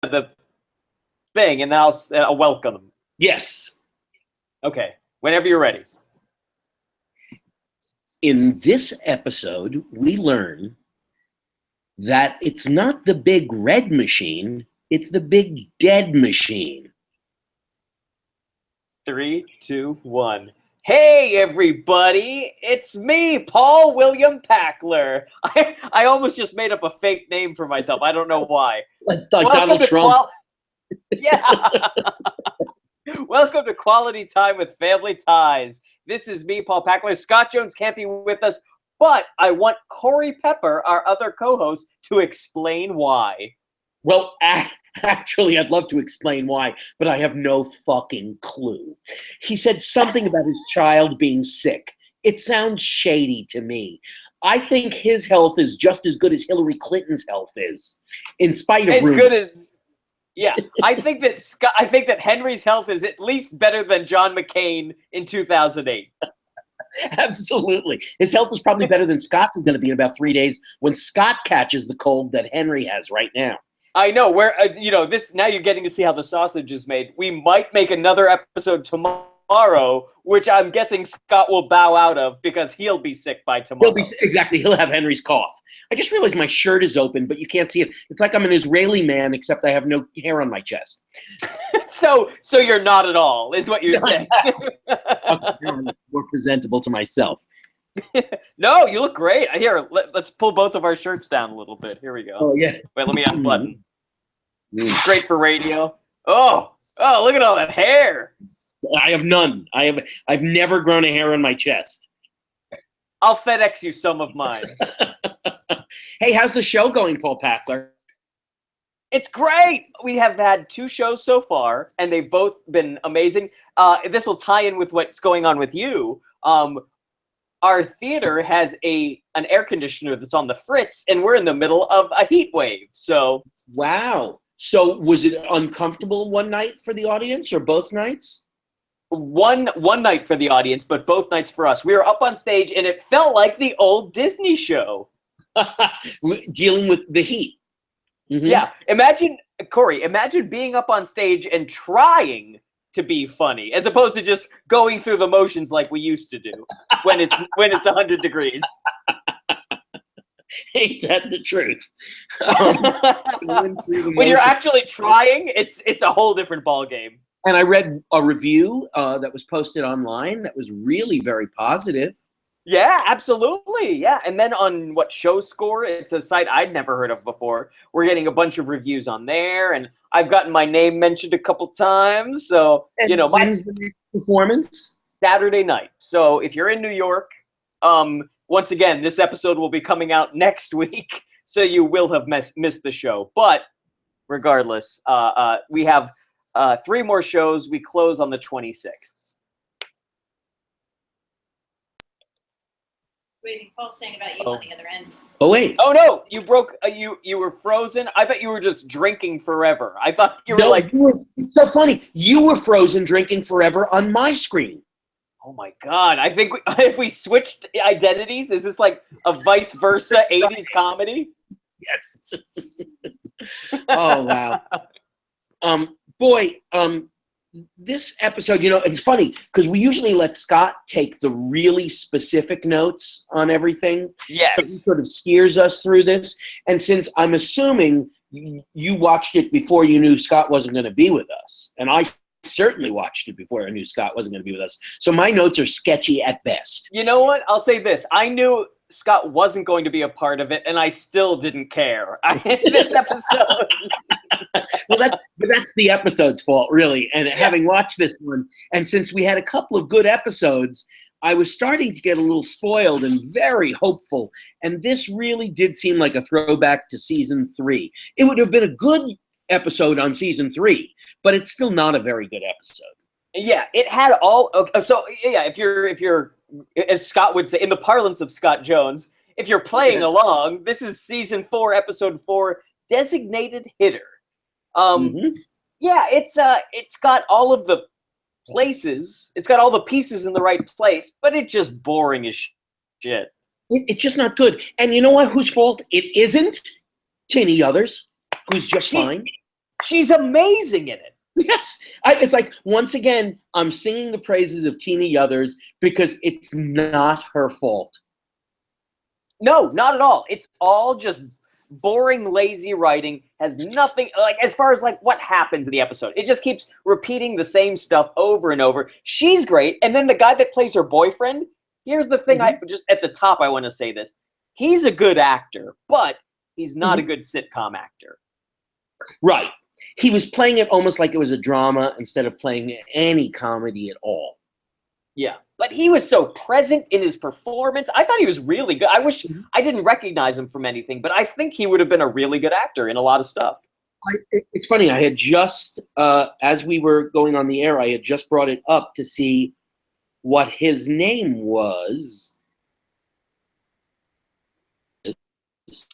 the thing, and then I'll welcome them. Yes. Okay, whenever you're ready. In this episode, we learn that it's not the big red machine, it's the big dead machine. 3, 2, 1. Hey, everybody! It's me, Paul William Packler. I almost just made up a fake name for myself. I don't know why. Like Donald Trump. Yeah. Welcome to Quality Time with Family Ties. This is me, Paul Packler. Scott Jones can't be with us, but I want Corey Pepper, our other co-host, to explain why. Well, actually, I'd love to explain why, but I have no fucking clue. He said something about his child being sick. It sounds shady to me. I think his health is just as good as Hillary Clinton's health is, in spite of as rumors. Good as. Yeah, I think that Henry's health is at least better than John McCain in 2008. Absolutely. His health is probably better than Scott's is going to be in about 3 days when Scott catches the cold that Henry has right now. I know. Now you're getting to see how the sausage is made. We might make another episode tomorrow, which I'm guessing Scott will bow out of because he'll be sick by tomorrow. He'll have Henry's cough. I just realized my shirt is open, but you can't see it. It's like I'm an Israeli man, except I have no hair on my chest. So you're not at all, is what you're saying. I'm more presentable to myself. No, you look great. Here, let's pull both of our shirts down a little bit. Here we go. Oh, yeah. Wait, let me unbutton. Great for radio. Oh, look at all that hair. I have none. I've never grown a hair on my chest. I'll FedEx you some of mine. Hey, how's the show going, Paul Packler? It's great. We have had 2 shows so far, and they've both been amazing. This will tie in with what's going on with you. Our theater has an air conditioner that's on the fritz, and we're in the middle of a heat wave. So wow. So was it uncomfortable one night for the audience, or both nights? One night for the audience, but both nights for us. We were up on stage, and it felt like the old Disney show. Dealing with the heat. Mm-hmm. Yeah. Imagine being up on stage and trying to be funny, as opposed to just going through the motions like we used to do when it's 100 degrees. Ain't that the truth? When you're actually trying, it's a whole different ball game. And I read a review that was posted online that was really very positive. Yeah, absolutely. Yeah. And then on Show Score, it's a site I'd never heard of before. We're getting a bunch of reviews on there, and I've gotten my name mentioned a couple times. So, and when's the next performance? Saturday night. So if you're in New York, once again, this episode will be coming out next week, so you will have missed the show. But regardless, we have 3 more shows. We close on the 26th. Waiting, Paul's saying about you on the other end. Oh wait! Oh no! You broke. You were frozen. I thought you were just drinking forever. I thought you were it's so funny. You were frozen drinking forever on my screen. Oh my god! I think if we switched identities, is this like a vice versa 80s comedy? Yes. Oh wow. Boy. This episode, it's funny because we usually let Scott take the really specific notes on everything. Yes. So he sort of steers us through this. And since I'm assuming you watched it before you knew Scott wasn't going to be with us, and I certainly watched it before I knew Scott wasn't going to be with us, so my notes are sketchy at best. You know what? I'll say this. I knew Scott wasn't going to be a part of it, and I still didn't care. This episode. Well, that's the episode's fault, really. And having watched this one, and since we had a couple of good episodes, I was starting to get a little spoiled and very hopeful. And this really did seem like a throwback to season 3. It would have been a good episode on season 3, but it's still not a very good episode. Yeah, it had all. Okay, so yeah, if you're, as Scott would say, in the parlance of Scott Jones, if you're playing along, this is season 4, episode 4, Designated Hitter. Yeah, it's got all of the places. It's got all the pieces in the right place, but it's just boring as shit. It's just not good. And you know what? Whose fault it isn't? To any others, who's just fine. She's amazing in it. Yes, it's like, once again, I'm singing the praises of Tina Yothers because it's not her fault. No, not at all. It's all just boring, lazy writing. Has nothing, like, as far as like what happens in the episode. It just keeps repeating the same stuff over and over. She's great, and then the guy that plays her boyfriend. Here's the thing: I just at the top, I want to say this. He's a good actor, but he's not a good sitcom actor. Right. He was playing it almost like it was a drama instead of playing any comedy at all. Yeah, but he was so present in his performance. I thought he was really good. I wish I didn't recognize him from anything, but I think he would have been a really good actor in a lot of stuff. It's funny. I had just, as we were going on the air, I had just brought it up to see what his name was.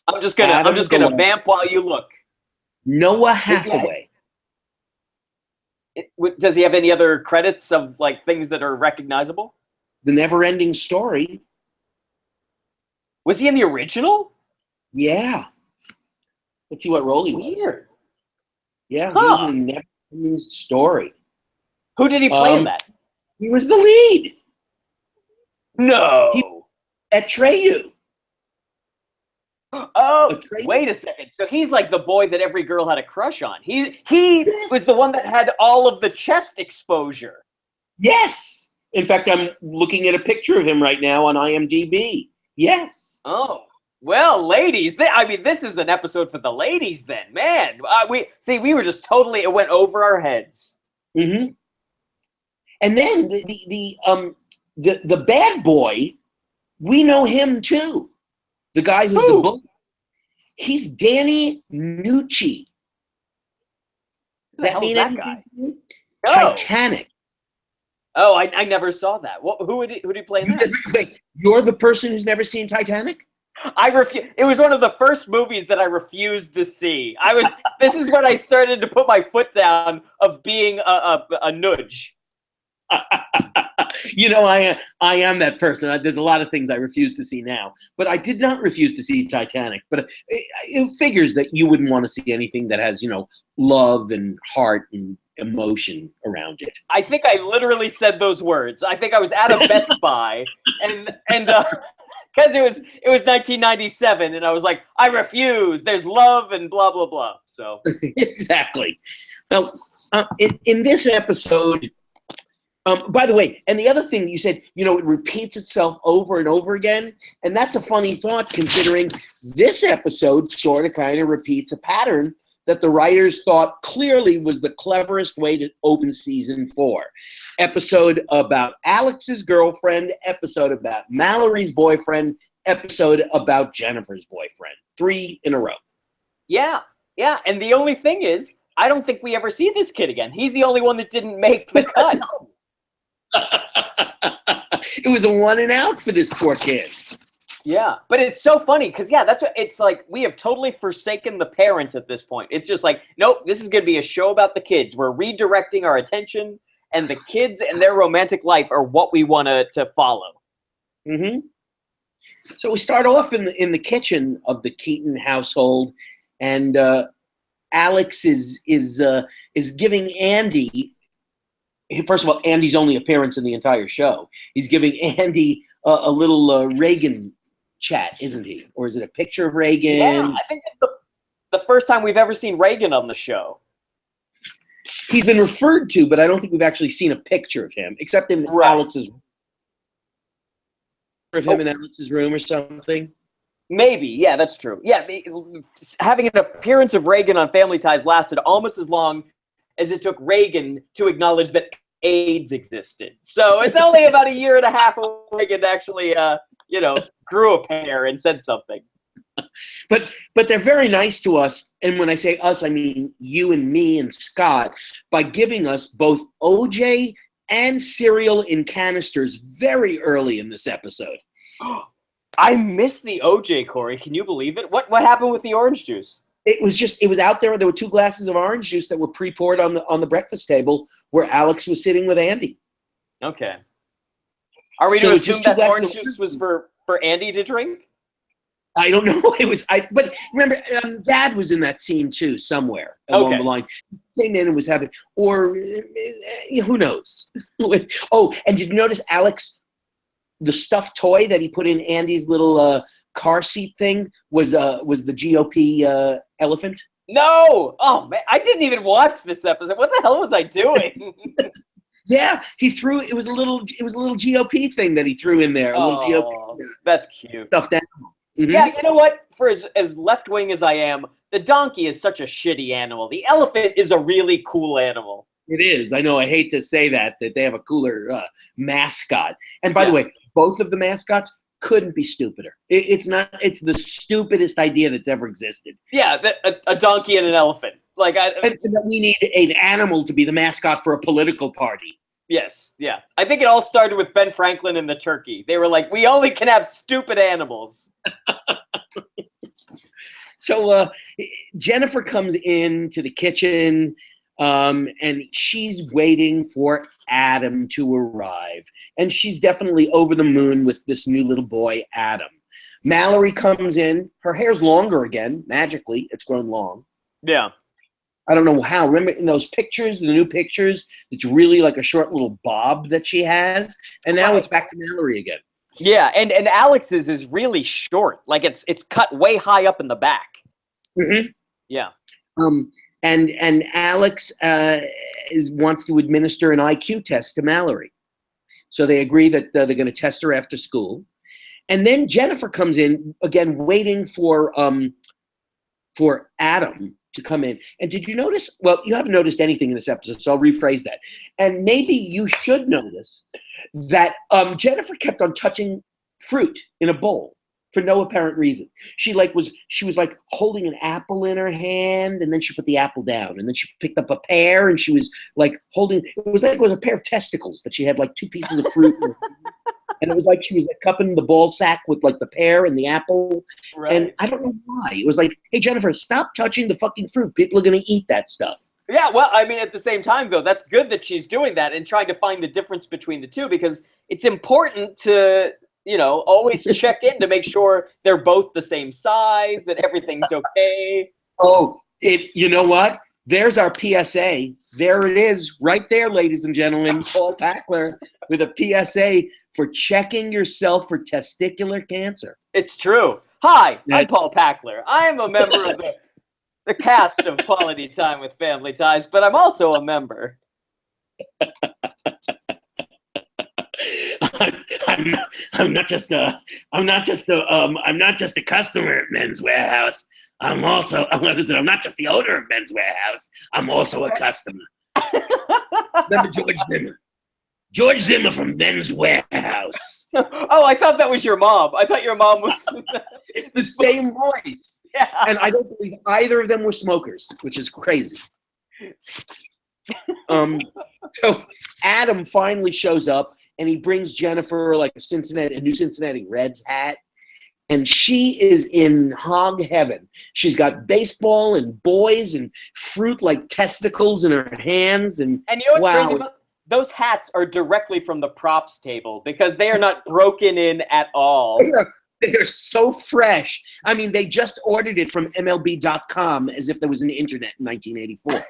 I'm just gonna vamp while you look. Noah Hathaway. Does he have any other credits of like things that are recognizable? The Never-Ending Story. Was he in the original? Yeah. Let's see what role he was. Weird. Yeah, he was in the Never-Ending Story. Who did he play in that? He was the lead. No. Atreyu. Oh, wait a second. So he's like the boy that every girl had a crush on. He was the one that had all of the chest exposure. Yes. In fact, I'm looking at a picture of him right now on IMDb. Yes. Oh, well, ladies. This is an episode for the ladies then. Man, we were just totally, it went over our heads. Mm-hmm. And then the bad boy, we know him too. The guy who's the book. He's Danny Nucci. Does that mean that guy? No. Titanic. Oh, I never saw that. Who did he play in that? Wait, you're the person who's never seen Titanic? It was one of the first movies that I refused to see. This is when I started to put my foot down of being a nudge. You know, I am that person. There's a lot of things I refuse to see now, but I did not refuse to see Titanic. But it figures that you wouldn't want to see anything that has, love and heart and emotion around it. I think I literally said those words. I think I was at a Best Buy, and because it was 1997, and I was like, I refuse. There's love and blah blah blah. So exactly. Now, in this episode. By the way, and the other thing you said, it repeats itself over and over again. And that's a funny thought considering this episode sort of kind of repeats a pattern that the writers thought clearly was the cleverest way to open season 4. Episode about Alex's girlfriend, episode about Mallory's boyfriend, episode about Jennifer's boyfriend. 3 in a row. Yeah. And the only thing is, I don't think we ever see this kid again. He's the only one that didn't make the cut. It was a 1 and out for this poor kid. Yeah, but it's so funny because that's what it's like. We have totally forsaken the parents at this point. It's just like, nope, this is going to be a show about the kids. We're redirecting our attention, and the kids and their romantic life are what we want to follow. Mm-hmm. So we start off in the kitchen of the Keaton household, and Alex is giving Andy. First of all, Andy's only appearance in the entire show. He's giving Andy a little Reagan chat, isn't he? Or is it a picture of Reagan? Yeah, I think it's the first time we've ever seen Reagan on the show. He's been referred to, but I don't think we've actually seen a picture of him, except in Alex's room or something. Maybe, yeah, that's true. Yeah, having an appearance of Reagan on Family Ties lasted almost as long as it took Reagan to acknowledge that AIDS existed. So it's only about a year and a half of Reagan actually, grew a pair and said something. But they're very nice to us, and when I say us, I mean you and me and Scott, by giving us both OJ and cereal in canisters very early in this episode. I missed the OJ, Corey. Can you believe it? What happened with the orange juice? It was out there. There were 2 glasses of orange juice that were pre-poured on the breakfast table where Alex was sitting with Andy. Okay. Are we to assume that orange juice was for Andy to drink? I don't know. But remember, Dad was in that scene too, somewhere along the line. He came in and was having, or who knows? Oh, and did you notice Alex, the stuffed toy that he put in Andy's little car seat thing was the GOP elephant? No! Oh man, I didn't even watch this episode. What the hell was I doing? Yeah, he threw. It was a little GOP thing that he threw in there. A little GOP. That's cute. Stuffed animal. Mm-hmm. Yeah, you know what? For as left wing as I am, the donkey is such a shitty animal. The elephant is a really cool animal. It is. I know. I hate to say that they have a cooler mascot. And by the way, both of the mascots couldn't be stupider. It's not. It's the stupidest idea that's ever existed. Yeah, a donkey and an elephant. And that we need an animal to be the mascot for a political party. Yes, yeah. I think it all started with Ben Franklin and the turkey. They were like, we only can have stupid animals. So Jennifer comes into the kitchen, and she's waiting for Adam to arrive. And she's definitely over the moon with this new little boy, Adam. Mallory comes in. Her hair's longer again. Magically, it's grown long. Yeah. I don't know how. Remember in those pictures, the new pictures, it's really like a short little bob that she has. And now it's back to Mallory again. Yeah, and Alex's is really short. Like it's cut way high up in the back. Mm-hmm. Yeah. And Alex wants to administer an IQ test to Mallory. So they agree that they're going to test her after school. And then Jennifer comes in again, waiting for Adam to come in. And did you notice? Well, you haven't noticed anything in this episode, so I'll rephrase that. And maybe you should notice that Jennifer kept on touching fruit in a bowl for no apparent reason. She was like holding an apple in her hand, and then she put the apple down, and then she picked up a pear, and she was like holding. It was a pair of testicles that she had like two pieces of fruit. And it was like she was like cupping the ball sack with like the pear and the apple. Right. And I don't know why. It was like, hey, Jennifer, stop touching the fucking fruit. People are going to eat that stuff. Yeah, well, I mean, at the same time, though, that's good that she's doing that and trying to find the difference between the two, because it's important to, always check in to make sure they're both the same size, that everything's okay. Oh, you know what? There's our PSA. There it is, right there, ladies and gentlemen. Paul Packler with a PSA for checking yourself for testicular cancer. It's true. Hi, I'm Paul Packler. I am a member of the cast of Quality Time with Family Ties, but I'm also a member. I'm not just a customer at Men's Warehouse. I'm not just the owner of Men's Warehouse. I'm also a customer. Remember George Zimmer? George Zimmer from Men's Warehouse. Oh, I thought that was your mom. I thought your mom was... It's the same voice. Yeah. And I don't believe either of them were smokers, which is crazy. So Adam finally shows up, and he brings Jennifer like a new Cincinnati Reds hat. And she is in hog heaven. She's got baseball and boys and fruit like testicles in her hands. And you know what's crazy about those hats are directly from the props table because they are not broken in at all. They are so fresh. I mean, they just ordered it from MLB.com as if there was an internet in 1984.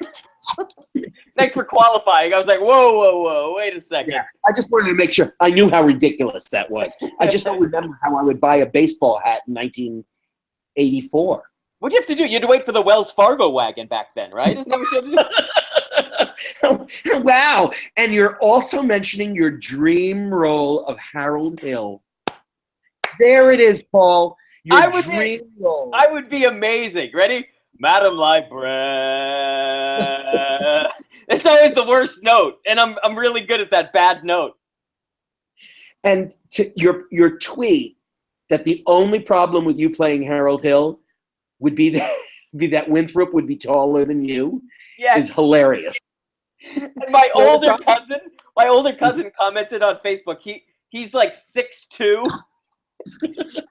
Thanks for qualifying. I was like, whoa, wait a second. Yeah, I just wanted to make sure. I knew how ridiculous that was. I just don't remember how I would buy a baseball hat in 1984. What'd you have to do? You had to wait for the Wells Fargo wagon back then, right? Isn't that what you had to do? Wow. And you're also mentioning your dream role of Harold Hill. There it is, Paul. Your dream role. I would be amazing. Ready? Madam Librarian. It's always the worst note, and I'm really good at that bad note. And to your tweet that the only problem with you playing Harold Hill would be that Winthrop would be taller than you. Yes. Is hilarious. And my older cousin commented on Facebook. He's like 6'2".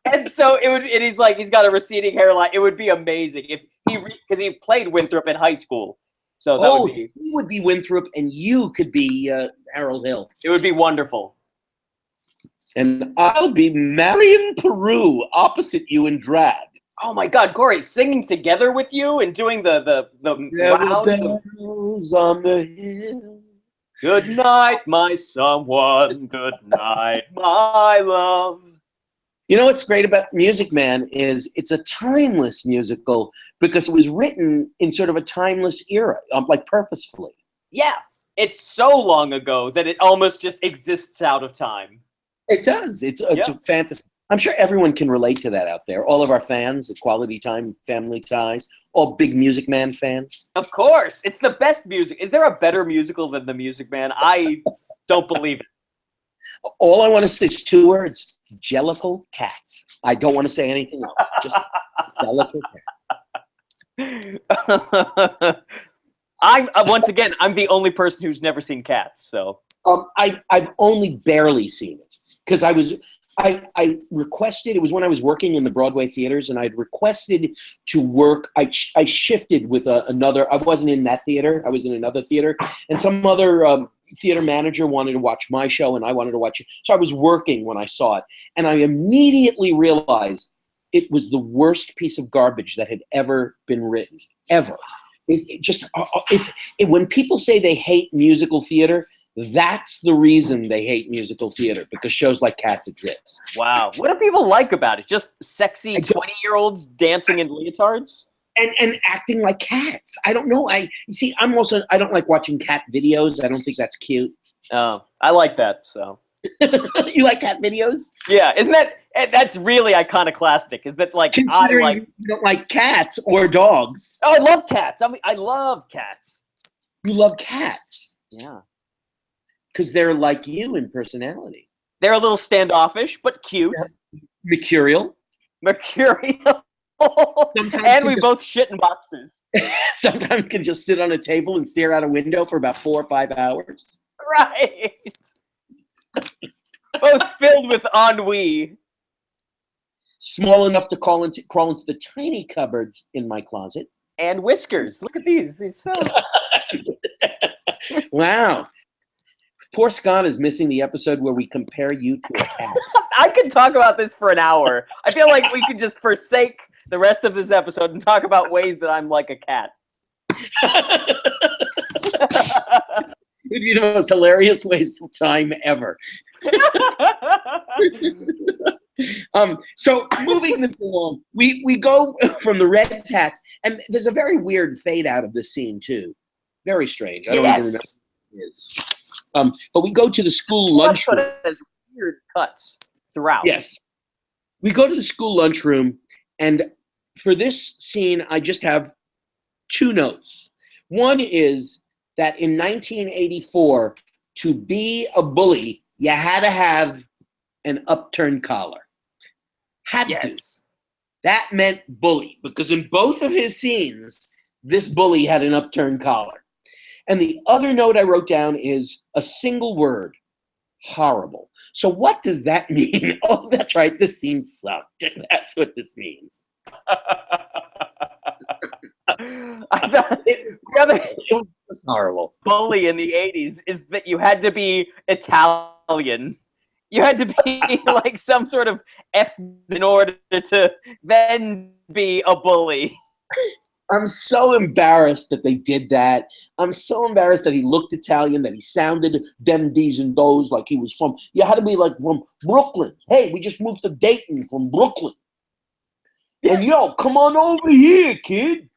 And so he's like, he's got a receding hairline. It would be amazing if because he played Winthrop in high school. So he would be Winthrop, and you could be Harold Hill. It would be wonderful. And I'll be Marion Peru opposite you in drag. Oh my God, Corey, singing together with you and doing the There were rounds of bells on the hill. good night, my someone, good night, my love. You know what's great about Music Man is it's a timeless musical because it was written in sort of a timeless era, like purposefully. Yeah, it's so long ago that it almost just exists out of time. It does. It's a fantasy. I'm sure everyone can relate to that out there. All of our fans, the Quality Time, Family Ties, all big Music Man fans. Of course, it's the best music. Is there a better musical than The Music Man? I don't believe it. All I want to say is 2 words: Jellicle Cats. I don't want to say anything else. Just Jellicle Cats. I'm once again, I'm the only person who's never seen Cats. So I've only barely seen it because I requested. It was when I was working in the Broadway theaters, and I'd requested to work. I shifted with another. I wasn't in that theater. I was in another theater, and some other theater manager wanted to watch my show, and I wanted to watch it. So I was working when I saw it, and I immediately realized it was the worst piece of garbage that had ever been written, ever. When people say they hate musical theater, that's the reason they hate musical theater, because shows like Cats exist. Wow. What do people like about it? Just sexy 20-year-olds dancing in leotards? And acting like cats. I don't know. I don't like watching cat videos. I don't think that's cute. Oh, I like that, so. You like cat videos? Yeah, that's really iconoclastic. Is that like you don't like cats or dogs? Oh, I love cats. I love cats. You love cats? Yeah. Because they're like you in personality. They're a little standoffish, but cute. Mercurial. And we both shit in boxes. Sometimes can just sit on a table and stare out a window for about 4 or 5 hours. Right. Both filled with ennui. Small enough to crawl into the tiny cupboards in my closet. And whiskers. Look at these. Wow. Poor Scott is missing the episode where we compare you to a cat. I could talk about this for an hour. I feel like we could just forsake the rest of this episode and talk about ways that I'm like a cat. It would be the most hilarious waste of time ever. So moving this along, we go from the red tats, and there's a very weird fade out of this scene too. Very strange. I don't even remember what it is. But we go to the school lunchroom. There's weird cuts throughout. Yes. We go to the school lunchroom, and for this scene, I just have 2 notes. One is that in 1984, to be a bully, you had to have an upturned collar. Had to. That meant bully, because in both of his scenes, this bully had an upturned collar. And the other note I wrote down is a single word: horrible. So what does that mean? Oh, that's right. This scene sucked. That's what this means. I thought the other It was horrible. bully in the 80s is that you had to be Italian. You had to be like some sort of F in order to then be a bully. I'm so embarrassed that they did that. I'm so embarrassed that he looked Italian, that he sounded them, these, and those like he was from. You had to be like from Brooklyn. Hey, we just moved to Dayton from Brooklyn. And yo, come on over here, kid.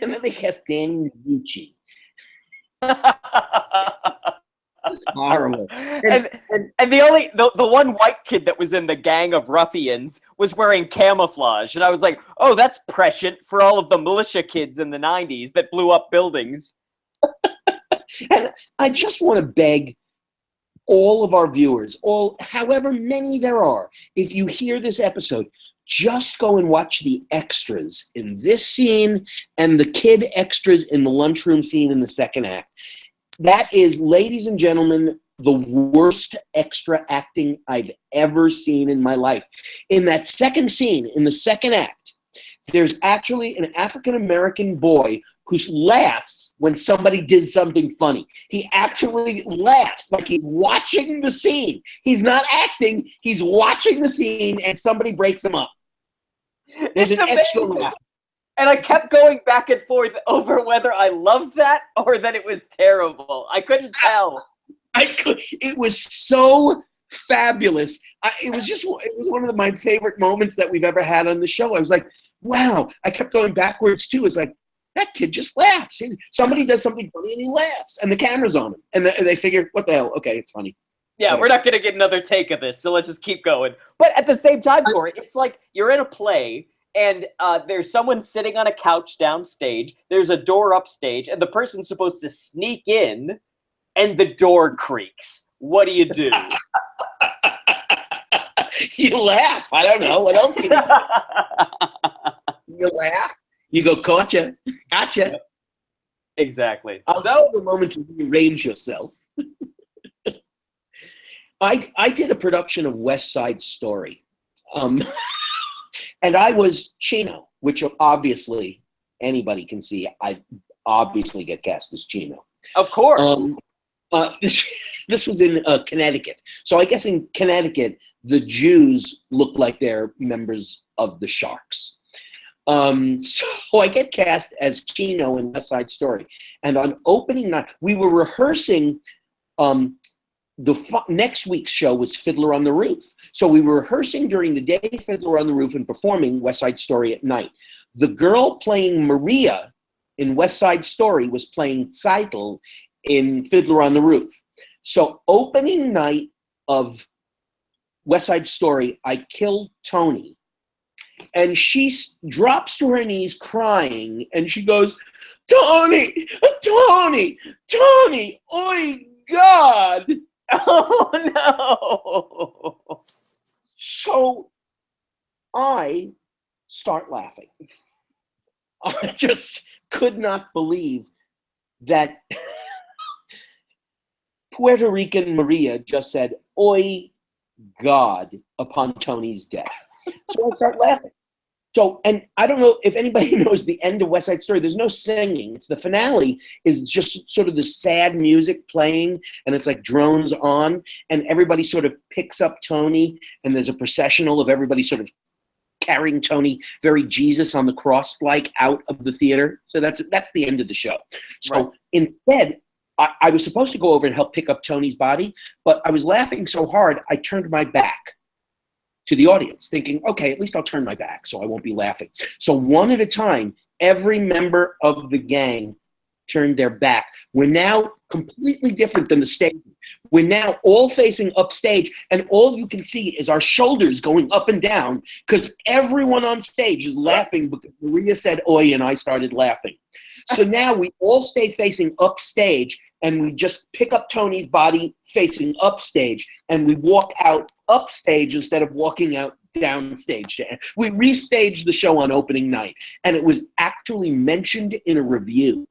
And then they cast Danny Nucci. It's horrible. And the one white kid that was in the gang of ruffians was wearing camouflage, and I was like, oh, that's prescient for all of the militia kids in the 90s that blew up buildings. And I just want to beg all of our viewers, however many there are, if you hear this episode, just go and watch the extras in this scene and the kid extras in the lunchroom scene in the second act. That is, ladies and gentlemen, the worst extra acting I've ever seen in my life. In that second scene, in the second act, there's actually an African-American boy who laughs when somebody does something funny. He actually laughs like he's watching the scene. He's not acting. He's watching the scene, and somebody breaks him up. There's an extra laugh. And I kept going back and forth over whether I loved that or that it was terrible. I couldn't tell. It was so fabulous. It was one of my favorite moments that we've ever had on the show. I was like, wow. I kept going backwards too. It's like, that kid just laughs. Somebody does something funny and he laughs, and the camera's on him, and they figure, what the hell? Okay, it's funny. Yeah, we're not going to get another take of this, so let's just keep going. But at the same time, Corey, it's like you're in a play, and there's someone sitting on a couch downstage, there's a door upstage, and the person's supposed to sneak in, and the door creaks. What do you do? You laugh. I don't know. What else can you do? You laugh. You go, gotcha. Exactly. I'll give you a moment to rearrange yourself. I did a production of West Side Story. And I was Chino, which obviously anybody can see. I obviously get cast as Chino. Of course. This was in Connecticut. So I guess in Connecticut, the Jews look like they're members of the Sharks. So I get cast as Chino in West Side Story. And on opening night, we were rehearsing. Next week's show was Fiddler on the Roof. So we were rehearsing during the day, Fiddler on the Roof, and performing West Side Story at night. The girl playing Maria in West Side Story was playing Tzeitel in Fiddler on the Roof. So opening night of West Side Story, I killed Tony. And she drops to her knees crying, and she goes, Tony, Tony, Tony, oi, God. Oh, no. So I start laughing. I just could not believe that Puerto Rican Maria just said, oi, God, upon Tony's death. So I start laughing. So, and I don't know if anybody knows the end of West Side Story. There's no singing. It's the finale is just sort of the sad music playing, and it's like drones on, and everybody sort of picks up Tony, and there's a processional of everybody sort of carrying Tony, very Jesus on the cross, like out of the theater. So that's the end of the show. So right. Instead, I was supposed to go over and help pick up Tony's body, but I was laughing so hard, I turned my back to the audience, thinking, okay, at least I'll turn my back so I won't be laughing. So one at a time, every member of the gang turned their back. We're now completely different than the stage. We're now all facing upstage, and all you can see is our shoulders going up and down because everyone on stage is laughing because Maria said, oi, and I started laughing. So now we all stay facing upstage, and we just pick up Tony's body facing upstage, and we walk out upstage instead of walking out downstage. We restaged the show on opening night, and it was actually mentioned in a review.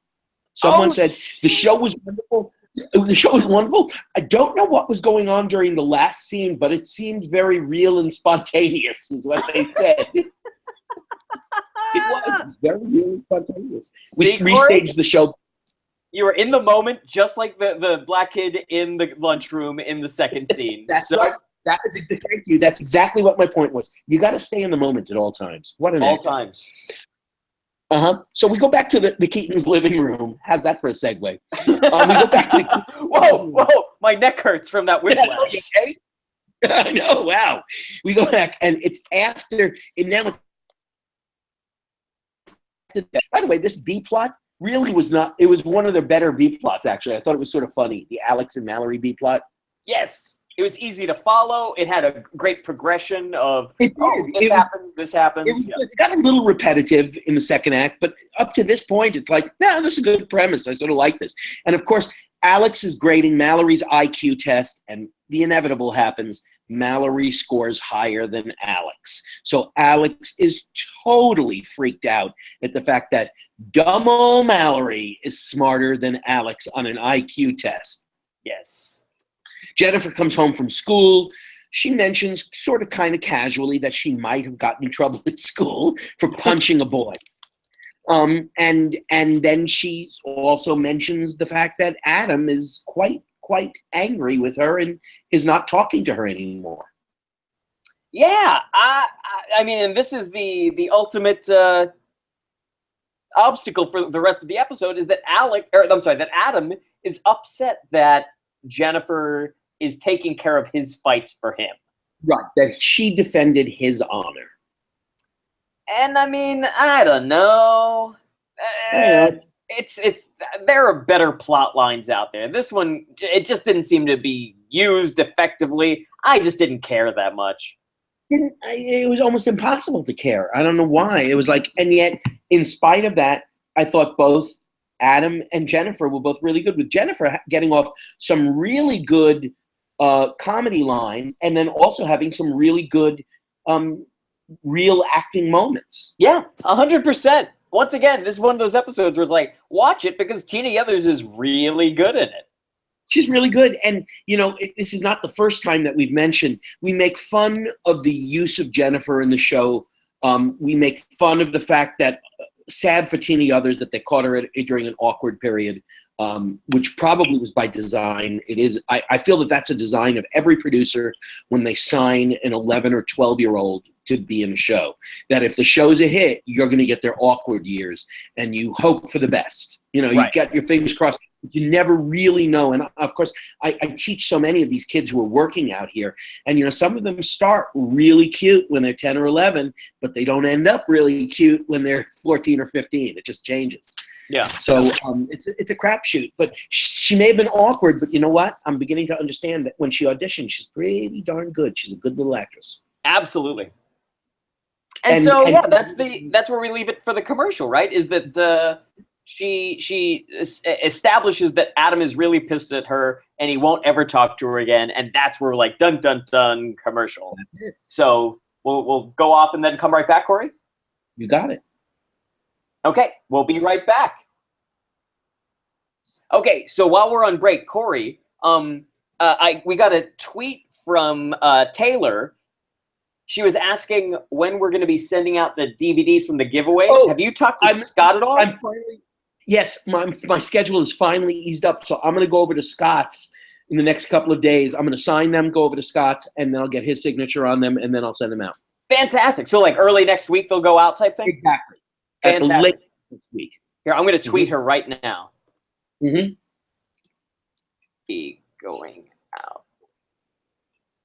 Someone said the show was wonderful. The show was wonderful. I don't know what was going on during the last scene, but it seemed very real and spontaneous, was what they said. It was very real and spontaneous. We restaged the show. You were in the moment, just like the black kid in the lunchroom in the second scene. That's right. Thank you. That's exactly what my point was. You got to stay in the moment at all times. What an all times. So we go back to the Keaton's living room. How's that for a segue? We go back to the whoa! My neck hurts from that whiplash. Okay? I know. Wow. We go back, and it's after. And now, by the way, this B plot really was not. It was one of their better B plots. Actually, I thought it was sort of funny. The Alex and Mallory B plot. Yes. It was easy to follow. It had a great progression of, this happens. It got a little repetitive in the second act, but up to this point, it's like, this is a good premise. I sort of like this. And of course, Alex is grading Mallory's IQ test, and the inevitable happens. Mallory scores higher than Alex. So Alex is totally freaked out at the fact that dumb old Mallory is smarter than Alex on an IQ test. Yes. Jennifer comes home from school. She mentions sort of kind of casually that she might have gotten in trouble at school for punching a boy. And then she also mentions the fact that Adam is quite angry with her and is not talking to her anymore. Yeah, I mean, and this is the ultimate obstacle for the rest of the episode is that that Adam is upset that Jennifer is taking care of his fights for him. Right, that she defended his honor. And I mean, I don't know. It's there are better plot lines out there. This one, it just didn't seem to be used effectively. I just didn't care that much. It was almost impossible to care. I don't know why. It was like, and yet, in spite of that, I thought both Adam and Jennifer were both really good. With Jennifer getting off some really good comedy lines, and then also having some really good real acting moments. Yeah, 100%. Once again, this is one of those episodes where it's like, watch it because Tina Yothers is really good in it. She's really good. And, this is not the first time that we've mentioned, we make fun of the use of Jennifer in the show. We make fun of the fact that, sad for Tina Yothers, that they caught her during an awkward period, which probably was by design. It is. I feel that that's a design of every producer when they sign an 11 or 12-year-old to be in a show. That if the show's a hit, you're going to get their awkward years, and you hope for the best. You get your fingers crossed. You never really know. And of course, I teach so many of these kids who are working out here, and some of them start really cute when they're 10 or 11, but they don't end up really cute when they're 14 or 15. It just changes. Yeah. So it's a crapshoot. But she may have been awkward, but you know what? I'm beginning to understand that when she auditioned, she's pretty darn good. She's a good little actress. Absolutely. And that's where we leave it for the commercial, right? Is that she establishes that Adam is really pissed at her and he won't ever talk to her again, and that's where we're like, dun dun dun, commercial. So we'll go off and then come right back, Corey. You got it. Okay, we'll be right back. Okay, so while we're on break, Corey, we got a tweet from Taylor. She was asking when we're going to be sending out the DVDs from the giveaway. Oh, have you talked to Scott at all? Yes, my schedule is finally eased up, so I'm going to go over to Scott's in the next couple of days. I'm going to sign them, go over to Scott's, and then I'll get his signature on them, and then I'll send them out. Fantastic. So like early next week they'll go out type thing? Exactly. Fantastic. At the late next week. Here, I'm going to tweet her right now. Mm-hmm. Be going out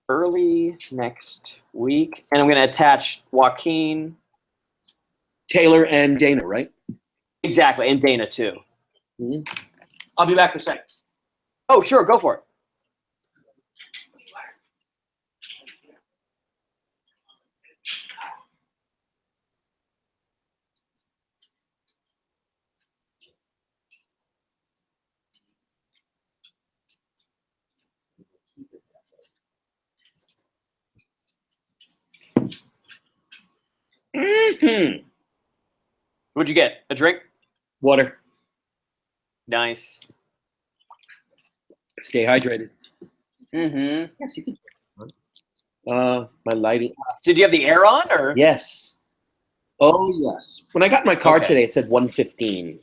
early next week. And I'm going to attach Joaquin. Taylor and Dana, right? Exactly, and Dana too. Mm-hmm. I'll be back for a second. Oh, sure, go for it. Mm-hmm. What'd you get? A drink? Water. Nice. Stay hydrated. Mm-hmm. Yes, you can. My lighting. So did you have the air on, or? Yes. Oh, yes. When I got in my car Okay. today, it said 115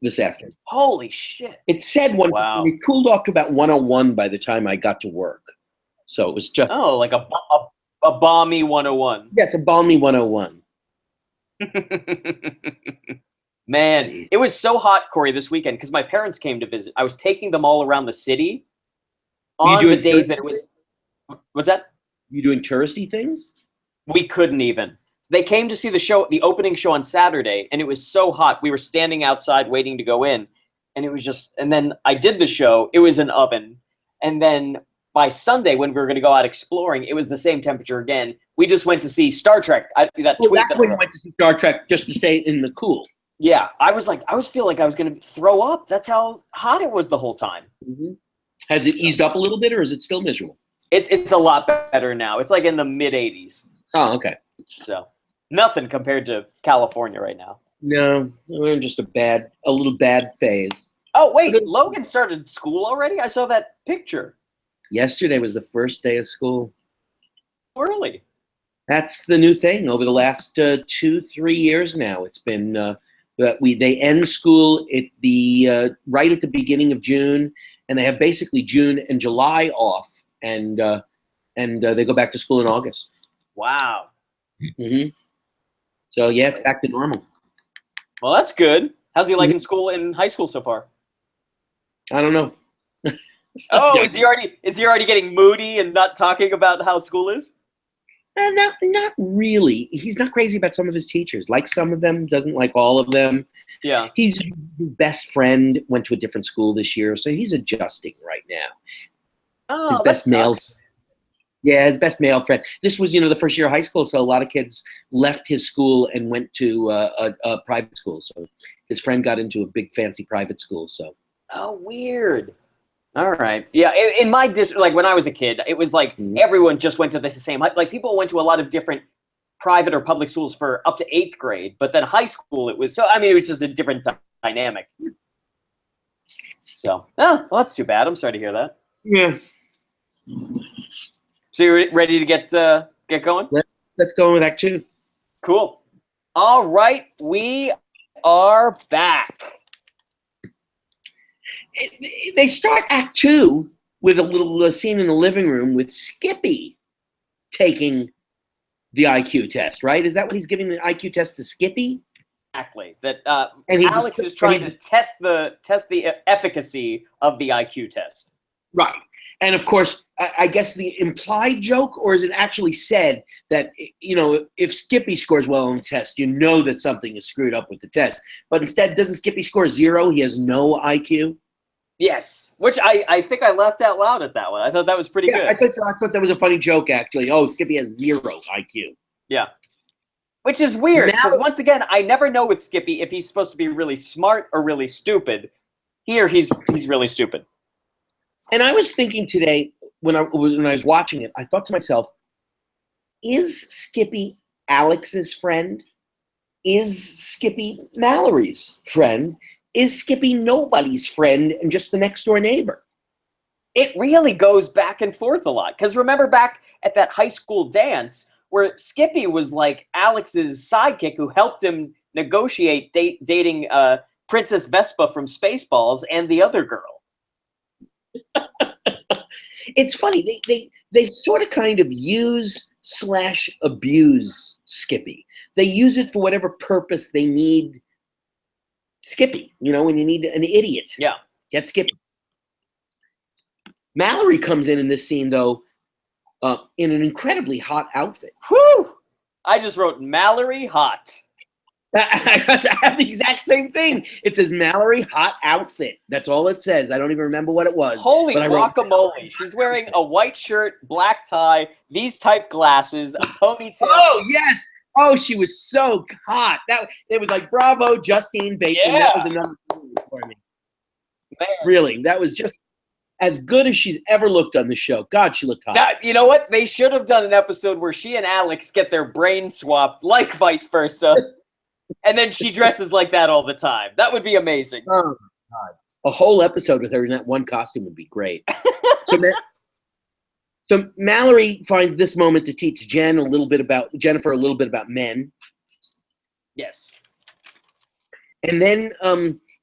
this afternoon. Holy shit. It said 115. Wow. It cooled off to about 101 by the time I got to work. So it was just. Oh, like a balmy 101. Yes, a balmy 101. Man, it was so hot, Corey, this weekend because my parents came to visit. I was taking them all around the city on the days that it was. What's that? You doing touristy things? We couldn't even. They came to see the show, the opening show on Saturday, and it was so hot. We were standing outside waiting to go in, and it was just. And then I did the show. It was an oven, and then by Sunday when we were going to go out exploring, it was the same temperature again. We just went to see Star Trek. That's when you went to see Star Trek just to stay in the cool. Yeah, I was feeling like I was going to throw up. That's how hot it was the whole time. Mm-hmm. Has it eased up a little bit, or is it still miserable? It's a lot better now. It's like in the mid 80s. Oh, okay. So nothing compared to California right now. No, we're in just a little bad phase. Oh wait, Logan started school already? I saw that picture. Yesterday was the first day of school. Early. That's the new thing over the last 2-3 years now. It's been They end school at the right at the beginning of June, and they have basically June and July off, and they go back to school in August. Wow. Mm-hmm. So yeah, it's back to normal. Well, that's good. How's he liking school in high school so far? I don't know. Oh, is he already getting moody and not talking about how school is? Not really. He's not crazy about some of his teachers. Like some of them, doesn't like all of them. Yeah. His best friend went to a different school this year, so he's adjusting right now. Oh, His best male. Yeah, his best male friend. This was, the first year of high school, so a lot of kids left his school and went to a private school. So his friend got into a big fancy private school. So. Oh, weird. All right. Yeah, in my district, like when I was a kid, it was like everyone just went to the same. Like people went to a lot of different private or public schools for up to 8th grade, but then high school it was it was just a different dynamic. So, well, that's too bad. I'm sorry to hear that. Yeah. So you're ready to get going? Let's go with Act 2. Cool. All right, we are back. They start Act 2 with a little scene in the living room with Skippy taking the IQ test, right? Is that what he's giving the IQ test to Skippy? Exactly. That Alex is trying to test the efficacy of the IQ test. Right. And of course, I guess the implied joke, or is it actually said that, if Skippy scores well on the test, you know that something is screwed up with the test. But instead, doesn't Skippy score 0? He has no IQ? Yes, which I think I laughed out loud at that one. I thought that was pretty good. I thought that was a funny joke, actually. Oh, Skippy has 0 IQ. Yeah. Which is weird, because once again, I never know with Skippy if he's supposed to be really smart or really stupid. Here, he's really stupid. And I was thinking today, when I was watching it, I thought to myself, is Skippy Alex's friend? Is Skippy Mallory's friend? Is Skippy nobody's friend and just the next door neighbor? It really goes back and forth a lot. Because remember back at that high school dance where Skippy was like Alex's sidekick who helped him negotiate dating Princess Vespa from Spaceballs and the other girl. It's funny. They sort of kind of use / abuse Skippy. They use it for whatever purpose they need Skippy, when you need an idiot. Yeah. Get Skippy. Mallory comes in this scene, though, in an incredibly hot outfit. Whew! I just wrote Mallory hot. I have the exact same thing. It says Mallory hot outfit. That's all it says. I don't even remember what it was. Holy guacamole. She's wearing a white shirt, black tie, these type glasses, a ponytail. Oh, yes. Oh, she was so hot. It was like, bravo, Justine Bateman. Yeah. That was another thing for me. Man. Really, that was just as good as she's ever looked on the show. God, she looked hot. Now, you know what? They should have done an episode where she and Alex get their brain swapped, like vice versa. And then she dresses like that all the time. That would be amazing. Oh, God. A whole episode with her in that one costume would be great. So Mallory finds this moment to teach Jennifer a little bit about men. Yes. And then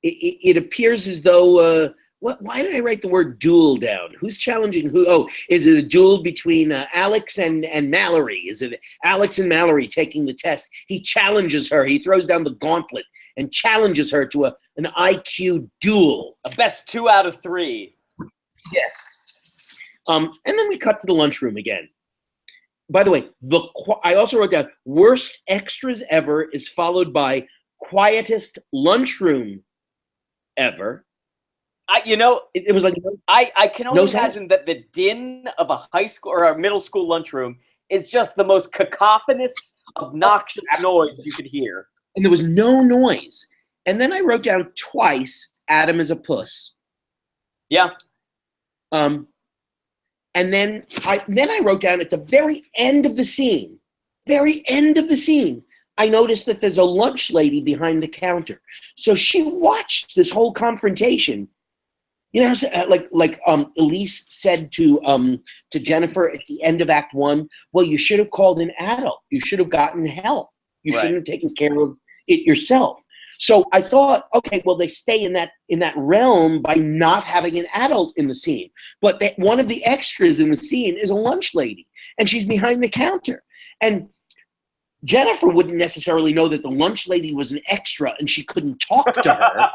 it appears as though why did I write the word duel down? Who's challenging who? Oh, is it a duel between Alex and Mallory? Is it Alex and Mallory taking the test? He challenges her. He throws down the gauntlet and challenges her to an IQ duel. A best 2 out of 3. Yes. And then we cut to the lunchroom again. By the way, I also wrote down worst extras ever is followed by quietest lunchroom ever. It was like I can only imagine that the din of a high school or a middle school lunchroom is just the most cacophonous, obnoxious noise you could hear. And there was no noise. And then I wrote down twice, Adam is a puss. Yeah. And then I wrote down at the very end of the scene, I noticed that there's a lunch lady behind the counter. So she watched this whole confrontation. Like Elise said to Jennifer at the end of Act 1, well, you should have called an adult. You should have gotten help. You shouldn't have taken care of it yourself. So I thought, okay, well, they stay in that realm by not having an adult in the scene. But one of the extras in the scene is a lunch lady, and she's behind the counter. And Jennifer wouldn't necessarily know that the lunch lady was an extra and she couldn't talk to her.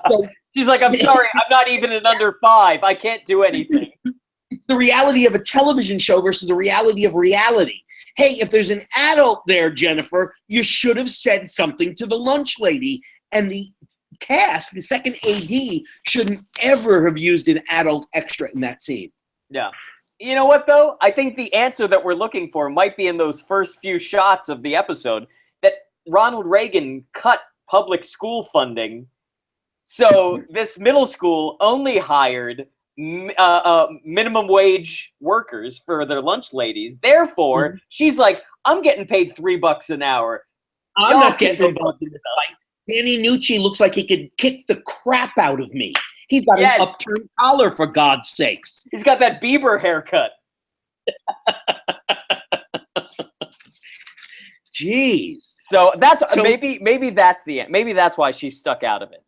So, she's like, I'm sorry, I'm not even an under 5. I can't do anything. it's the reality of a television show versus the reality of reality. Hey, if there's an adult there, Jennifer, you should have said something to the lunch lady. And the cast, the second AD, shouldn't ever have used an adult extra in that scene. Yeah. You know what, though? I think the answer that we're looking for might be in those first few shots of the episode, that Ronald Reagan cut public school funding. So this middle school only hired minimum wage workers for their lunch ladies. Therefore, she's like, I'm getting paid $3 an hour. I'm not getting involved in this fight. Danny Nucci looks like he could kick the crap out of me. He's got an upturned collar, for God's sakes. He's got that Bieber haircut. Jeez. So maybe that's the end. Maybe that's why she's stuck out of it.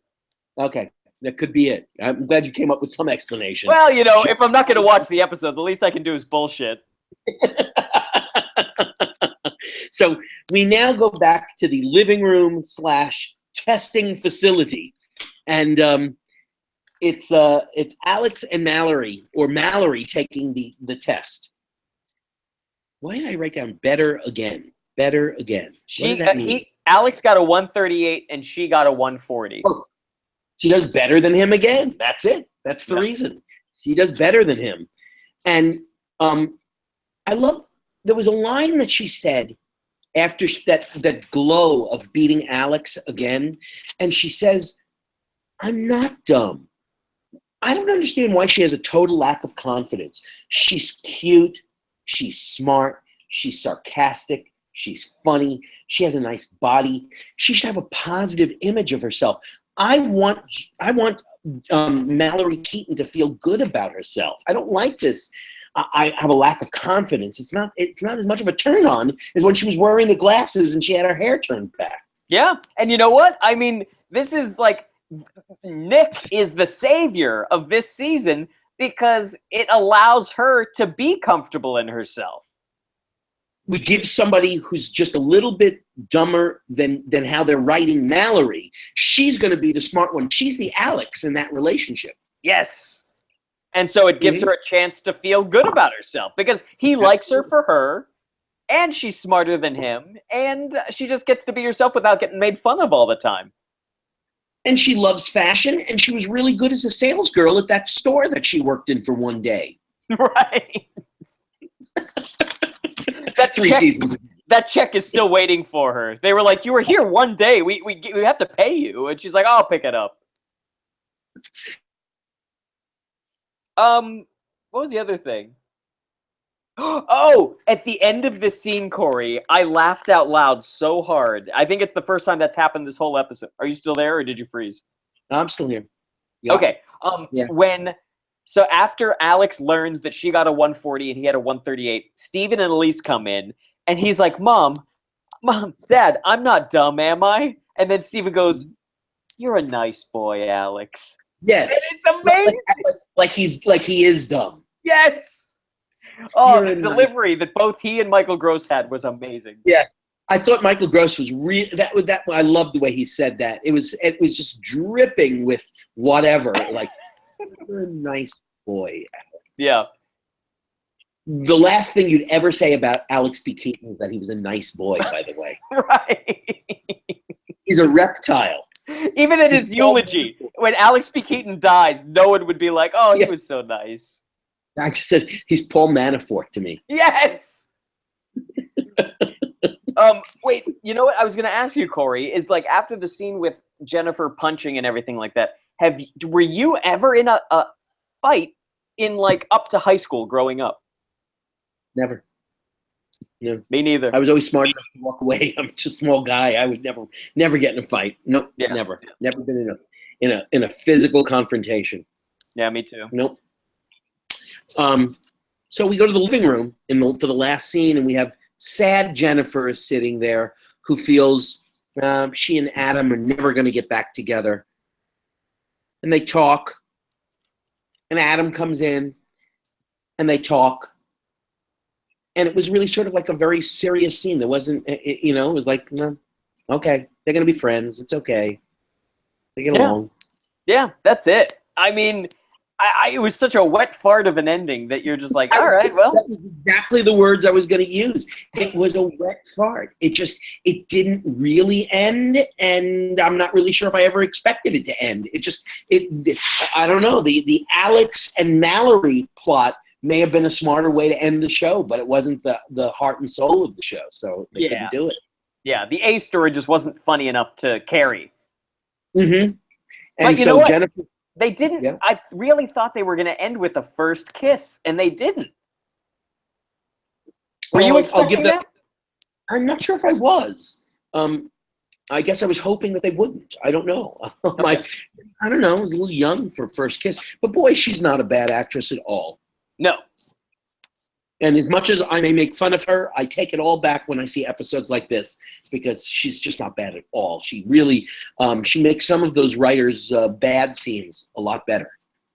Okay, that could be it. I'm glad you came up with some explanation. Well, if I'm not going to watch the episode, the least I can do is bullshit. So we now go back to the living room / testing facility, and it's Alex and Mallory, or Mallory taking the test. Why did I write down better again? Better again. What does that mean? Alex got a 138 and she got a 140. Oh, she does better than him again. That's it. That's the reason. She does better than him. And I love, there was a line that she said after that glow of beating Alex again. And she says, I'm not dumb. I don't understand why she has a total lack of confidence. She's cute. She's smart. She's sarcastic. She's funny. She has a nice body. She should have a positive image of herself. I want Mallory Keaton to feel good about herself. I don't like this. I have a lack of confidence. It's not as much of a turn on as when she was wearing the glasses and she had her hair turned back. Yeah, and you know what? I mean, this is like, Nick is the savior of this season because it allows her to be comfortable in herself. We give somebody who's just a little bit dumber than how they're writing Mallory. She's going to be the smart one. She's the Alex in that relationship. Yes. And so it gives her a chance to feel good about herself because he likes her for her, and she's smarter than him, and she just gets to be herself without getting made fun of all the time. And she loves fashion, and she was really good as a sales girl at that store that she worked in for one day. Right. That's 3 seasons. That check is still waiting for her. They were like, you were here one day. We have to pay you. And she's like, I'll pick it up. What was the other thing? Oh, at the end of this scene, Corey, I laughed out loud so hard. I think it's the first time that's happened this whole episode. Are you still there, or did you freeze? No, I'm still here. Yeah. Okay. So after Alex learns that she got a 140 and he had a 138, Steven and Elise come in, and he's like, Mom, Dad, I'm not dumb, am I? And then Steven goes, you're a nice boy, Alex. Yes. And it's amazing. Like he is dumb. Yes. Oh, the delivery that both he and Michael Gross had was amazing. Yes. I thought Michael Gross was that I loved the way he said that. It was just dripping with whatever. Like, you're a nice boy, Alex. Yeah. The last thing you'd ever say about Alex P. Keaton is that he was a nice boy, by the way. Right. He's a reptile. Even in his eulogy, when Alex P. Keaton dies, no one would be like, oh, he was so nice. I just said he's Paul Manafort to me. Yes. Wait, you know what I was going to ask you, Corey, is like after the scene with Jennifer punching and everything like that, were you ever in a fight in like up to high school growing up? Never. No. Me neither. I was always smart enough to walk away. I'm just a small guy. I would never get in a fight. Nope. Yeah. Never. Never been in a physical confrontation. Yeah, me too. Nope. So we go to the living room for the last scene, and we have sad Jennifer is sitting there who feels She and Adam are never going to get back together. And they talk. And Adam comes in. And they talk. And it was really sort of like a very serious scene. There wasn't, it was like, okay, they're going to be friends. It's okay. They get along. Yeah, that's it. I mean, it was such a wet fart of an ending that you're just like, all right, well. That was exactly the words I was going to use. It was a wet fart. It didn't really end, and I'm not really sure if I ever expected it to end. I don't know. The Alex and Mallory plot may have been a smarter way to end the show, but it wasn't the heart and soul of the show, so they couldn't do it. Yeah, the A story just wasn't funny enough to carry. Mm-hmm. And but so Jennifer... They didn't. Yeah. I really thought they were going to end with a first kiss, and they didn't. Were you expecting that? I'm not sure if I was. I guess I was hoping that they wouldn't. I don't know. Okay. I don't know. I was a little young for first kiss. But boy, she's not a bad actress at all. No. And as much as I may make fun of her, I take it all back when I see episodes like this because she's just not bad at all. She really, she makes some of those writers' bad scenes a lot better.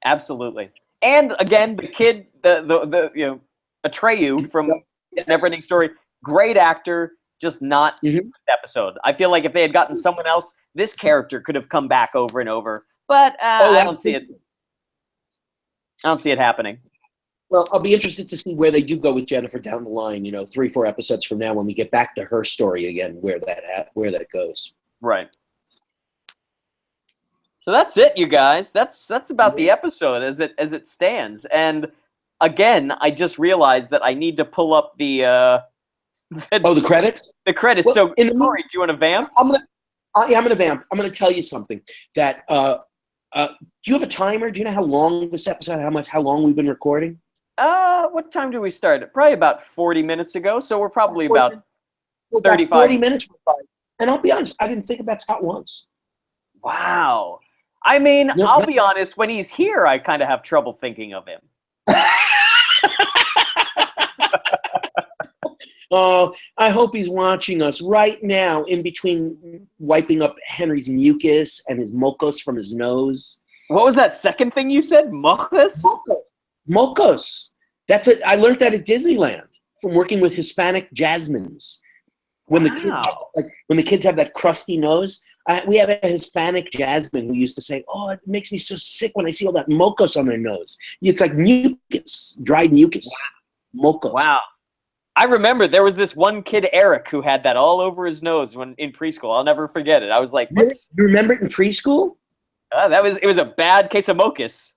Absolutely. And again, the kid, the Atreyu from Neverending Story, great actor, just not this episode. I feel like if they had gotten someone else, this character could have come back over and over. But I don't see it. I don't see it happening. Well, I'll be interested to see where they do go with Jennifer down the line, 3-4 episodes from now when we get back to her story again, where that goes. Right. So that's it, you guys. That's about the episode as it stands. And again, I just realized that I need to pull up the the credits? The credits. Well, so Corey, do you want to vamp? I'm gonna vamp. I'm gonna tell you something that do you have a timer? Do you know how long this episode, how long we've been recording? What time do we start? Probably about 40 minutes ago, so we're probably about 35. 40 minutes. And I'll be honest, I didn't think about Scott once. Wow. I mean, I'll be honest, when he's here, I kind of have trouble thinking of him. Oh, I hope he's watching us right now in between wiping up Henry's mucus and his mocos from his nose. What was that second thing you said? Mocos? Mocos. That's it. I learned that at Disneyland from working with Hispanic Jasmines. When the kids have that crusty nose, we have a Hispanic Jasmine who used to say, "Oh, it makes me so sick when I see all that mocos on their nose. It's like mucus, dried mucus, mocos." Wow. I remember there was this one kid, Eric, who had that all over his nose when in preschool. I'll never forget it. I was like, "You remember it in preschool?" It was a bad case of mocus.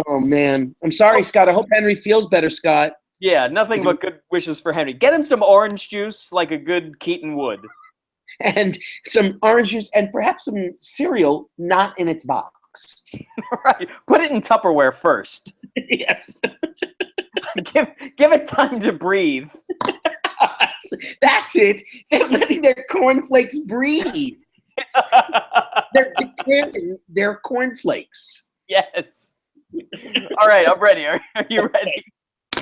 Oh man, I'm sorry, Scott. I hope Henry feels better, Scott. Yeah, nothing but good wishes for Henry. Get him some orange juice like a good Keaton would. And some orange juice and perhaps some cereal not in its box. Right. Put it in Tupperware first. Yes. Give it time to breathe. That's it. They're letting their cornflakes breathe. They're decanting their cornflakes. Yes. All right, I'm ready. Are you ready?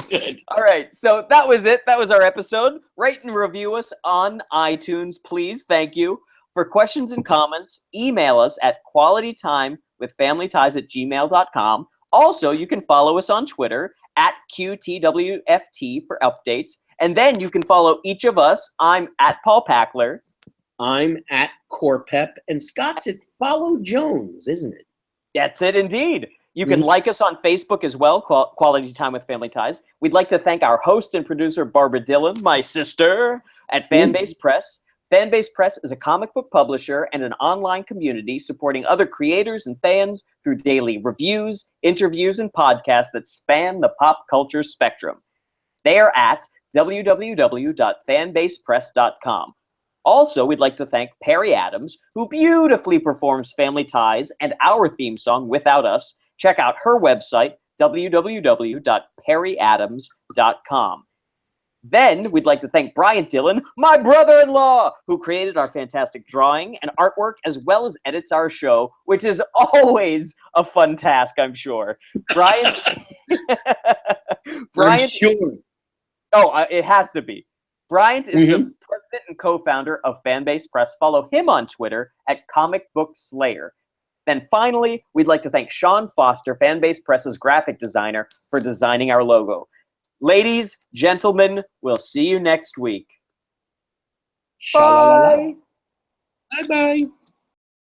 Good. All right, so that was it. That was our episode. Rate and review us on iTunes, please. Thank you. For questions and comments, email us at qualitytimewithfamilyties@gmail.com. Also, you can follow us on Twitter at QTWFT for updates. And then you can follow each of us. I'm at Paul Packler. I'm at Corpep. And Scott's at Follow Jones, isn't it? That's it indeed. You can like us on Facebook as well, Quality Time with Family Ties. We'd like to thank our host and producer, Barbara Dillon, my sister, at Fanbase Press. Fanbase Press is a comic book publisher and an online community supporting other creators and fans through daily reviews, interviews, and podcasts that span the pop culture spectrum. They are at www.fanbasepress.com. Also, we'd like to thank Perry Adams, who beautifully performs Family Ties and our theme song, Without Us. Check out her website, www.perryadams.com. Then we'd like to thank Brian Dillon, my brother-in-law, who created our fantastic drawing and artwork, as well as edits our show, which is always a fun task, I'm sure. Brian, I'm sure. Oh, it has to be. Bryant is the president and co-founder of Fanbase Press. Follow him on Twitter at Comic Book Slayer. Then finally, we'd like to thank Sean Foster, Fanbase Press's graphic designer, for designing our logo. Ladies, gentlemen, we'll see you next week. Bye. Bye-bye.